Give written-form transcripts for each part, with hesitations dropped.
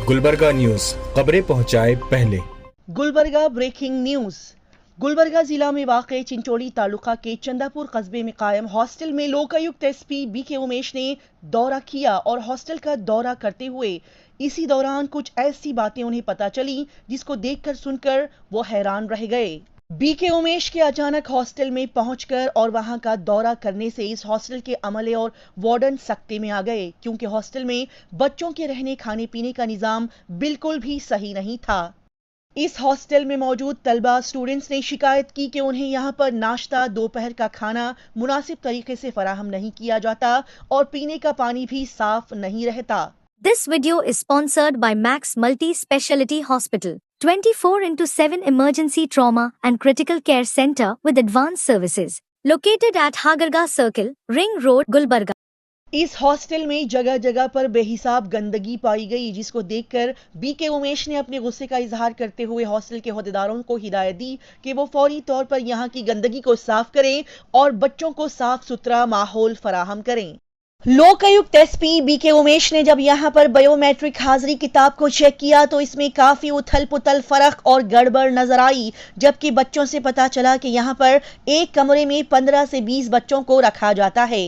Gulbarga news, खबरें पहुंचाए पहले। Gulbarga breaking news. गुलबर्गा जिला में वाक़े चिंचोली तालुका के चंदापुर कस्बे में कायम हॉस्टल में लोकायुक्त एसपी बीके उमेश ने दौरा किया और हॉस्टल का दौरा करते हुए इसी दौरान कुछ ऐसी बातें उन्हें पता चली जिसको देखकर सुनकर वो हैरान रह गए। बीके उमेश के अचानक हॉस्टल में पहुंचकर और वहां का दौरा करने से इस हॉस्टल के अमले और वार्डन सख्ते में आ गए, क्योंकि हॉस्टल में बच्चों के रहने खाने पीने का निजाम बिल्कुल भी सही नहीं था। इस हॉस्टल में मौजूद तलबा स्टूडेंट्स ने शिकायत की कि उन्हें यहां पर नाश्ता, दोपहर का खाना मुनासिब तरीके से फराहम नहीं किया जाता और पीने का पानी भी साफ नहीं रहता। This video is sponsored by Max Multi Speciality Hospital, 24/7 emergency trauma and critical care center with advanced services, located at Hagarga Circle, Ring Road, Gulbarga. इस हॉस्टल में जगह जगह पर बेहिसाब गंदगी पाई गई, जिसको देखकर बीके उमेश ने अपने गुस्से का इजहार करते हुए हॉस्टल के ओहदेदारों को हिदायत दी कि वो फौरी तौर पर यहां की गंदगी को साफ करें और बच्चों को साफ सुथरा माहौल फराहम करें। लोकायुक्त एसपी बीके उमेश ने जब यहां पर बायोमेट्रिक हाजिरी किताब को चेक किया तो इसमें काफी उथल पुथल, फर्क और गड़बड़ नजर आई, जबकि बच्चों से पता चला कि यहां पर एक कमरे में 15 से 20 बच्चों को रखा जाता है।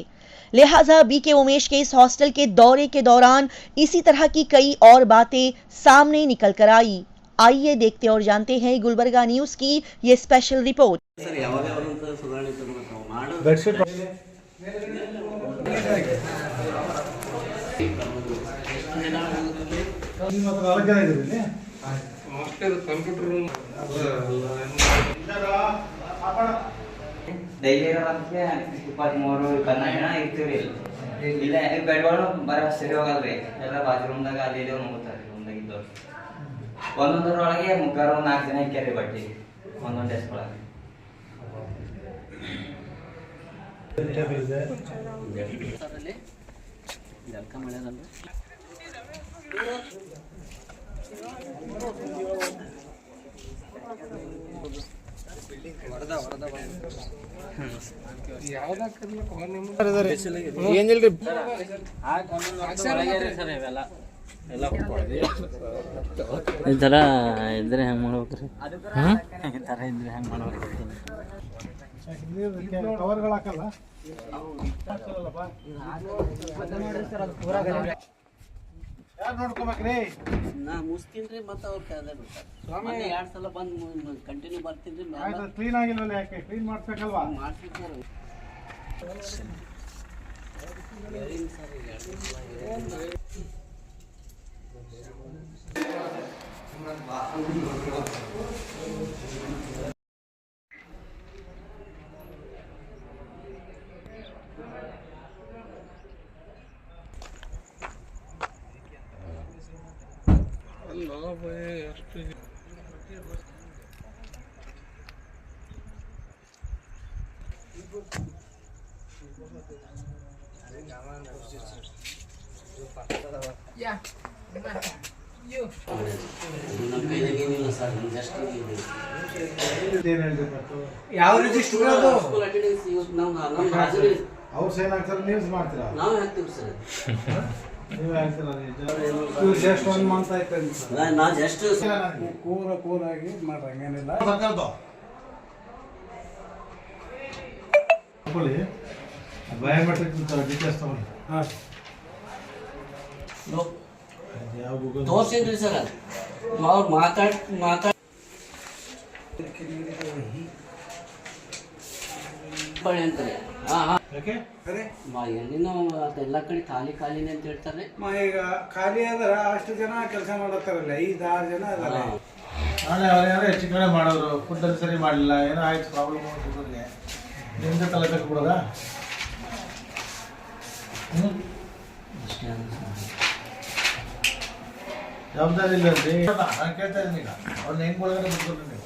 लिहाजा बीके उमेश के इस हॉस्टल के दौरे के दौरान इसी तरह की कई और बातें सामने निकल कर आई। आइए देखते और जानते हैं गुलबर्गा न्यूज की ये स्पेशल रिपोर्ट। ಡೈಲಿ ಇರೋದಕ್ಕೆ 23 ಕನ್ನಡ ಇರ್ತೀವಿ. ಇಲ್ಲ ಬೆಡ್ಗಳು ಬರ ಸರಿ ಹೋಗಲ್ರಿ. ಎಲ್ಲ ಬಾತ್ರೂಮ್ದಾಗ ಅಲ್ಲಿ ಇಲ್ಲಿ ಹೋಗ್ತಾರೆ ರೂಮ್ದಾಗ ಇದ್ದವ್ರು. ಒಂದೊಂದರೊಳಗೆ ಮುಗ್ಗಾರ 4 ಜನ ಇಕ್ಕಾರಿ ಬಟ್ಟಿ ಒಂದೊಂದು ಡೆಸ್ಕ್ ಒಳಗೆ. ಜಲ್ಕ ಮಾಡ್ಯಾರಲ್ಲ. ಈ ಥರ ಇದ್ರೆ ಹೆಂಗೆ ಮಾಡ್ಬೇಕ್ರಿ? ಈ ಥರ ಇದ್ರೆ ಹೆಂಗೆ ಮಾಡ್ಬೇಕು? ಯಾರು ನೋಡ್ಕೋಬೇಕ್ರಿ? ನಾ ಮುಸ್ತೀನಿ ಮತ್ತೆ ಅವ್ರು ಕೇಳ್ದೆ ಬಿಡ್ತಾರೆ. ಸ್ವಾಮಿ 2 ಸಲ ಬಂದು ಕಂಟಿನ್ಯೂ ಬರ್ತೀನಿ. ಕ್ಲೀನ್ ಆಗಿಲ್ವಲ್ಲ, ಯಾಕೆ ಕ್ಲೀನ್ ಮಾಡಿಸ್ಬೇಕಲ್ವಾ? ಮಾಡ್ತಿದ್ದಾರೆ. ಯಾವ ರಿಜಿಸ್ಟರ್ ಹಾಜರಿ ಅವ್ರು ಸೈನ್ ಹಾಕ್ತಾರೆ, ನೀವು ಮಾಡ್ತೀರಾ? ನಾವು ಹಾಕ್ತೀವಿ ಸರ್. ನೀವು ಹಾಕ್ತೀರಾ? ಜಸ್ಟ್ 1 ಮಂತ್ ಆಯ್ತು ಸರ್. ನಾ ಜಸ್ಟ್ ಕೂರಾಗಿ ಮಾಡ್ರಿ, ಏನಿಲ್ಲ. ಸರ್ಕಾರದ್ದು ಬಯೋಮೆಟ್ರಿಕ್ ಡೀಟೇಲ್ಸ್ ತಗೊಳ್ಳಿ. ಹಾಂ, ತೋರ್ಸಿದ್ರಿ ಸರ್. ಅವ್ರು ಮಾತಾಡ್ ಅಂತಾರೆ. ಎಲ್ಲಿನೋ ಎಲ್ಲ ಕಡೆ ಖಾಲಿನೇ ಅಂತ ಹೇಳ್ತಾರೆ. ಈಗ ಖಾಲಿ ಆದ್ರೆ ಅಷ್ಟು ಜನ ಕೆಲಸ ಮಾಡತ್ತಾರಲ್ಲ, 5-6 ಜನ ಅದಲ್ಲ. ನಾಳೆ ಅವ್ರು ಹೆಚ್ಚು ಕಡೆ ಮಾಡೋರು, ಫುಡ್ ಅಲ್ಲಿ ಸರಿ ಮಾಡಲಿಲ್ಲ, ಏನೋ ಆಯ್ತು ಪ್ರಾಬ್ಲಮ್ ಹುಡುಗರಿಗೆ, ನಿಮ್ದು ತಲೆ ಕಟ್ಬಿಡೋದಾ? ಜವಾಬ್ದಾರಿ ಇಲ್ಲ ರೀ. ನಾನು ಕೇಳ್ತಾ ಇದ್ದೀನಿ, ಈಗ ಅವ್ರನ್ನ ಹೆಂಗ್ ಒಳಗಡೆ ಬಿಟ್ಕೊಡ್ರಿ ನೀವು?